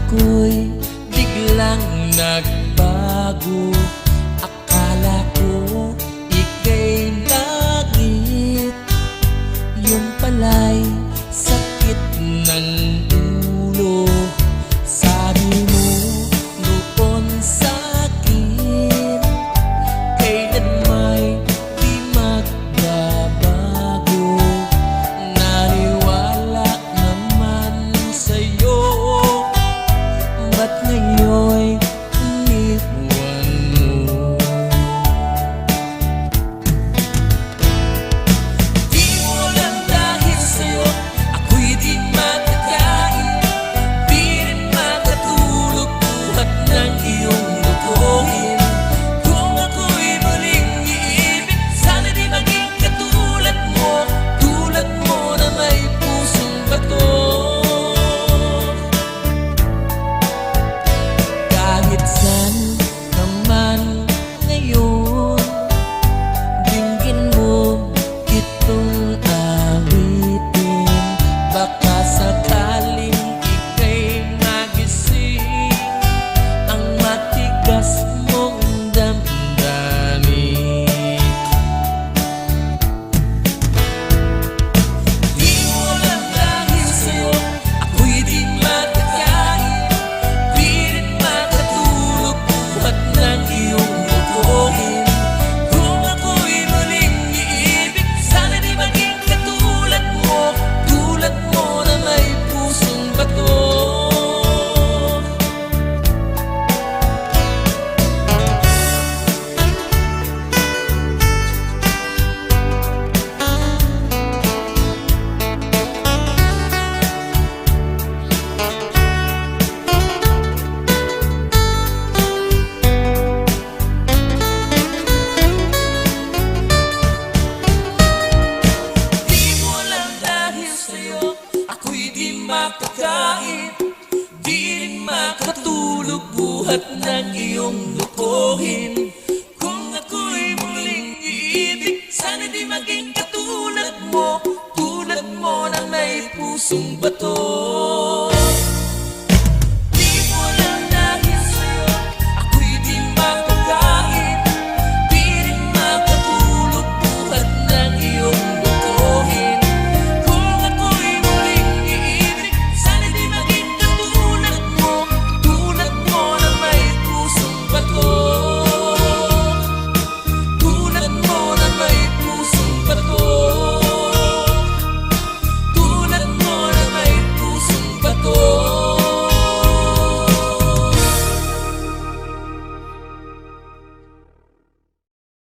ako'y biglang nagbago. Akala ko ika'y langit, yung pala'y sakit ng ulo. Sabi mo noon sa'kin, kailan may di magbabago. Naniwala naman sa'yo, ba't ngayon'y iniwan mo? Di mo alam dahil sa'yo ako'y di makakain, di rin makatulog buhat ng iyong lukuhin. Kung ako'y muling iibig, sana di maging katulad mo, tulad mo na may pusong bato. Kahit saan ka man ngayon, dinggin mo itong awitin. Baka sakaling ika'y magising ang matigas mong damdamin. Di mo alam dahil sa'yo ako'y di makakain, di rin makatulog buhat ng iyong lukuhin. Kung ako'y muling iibig, sana di maging katulad mo, tulad mo na may pusong bato. Di mo alam dahil sa'yo ako'y di makakain, di rin makatulog buhat ng iyong lukuhin. Kung ako'y muling iibig, sana di maging katulad mo, tulad mo na may pusong bato.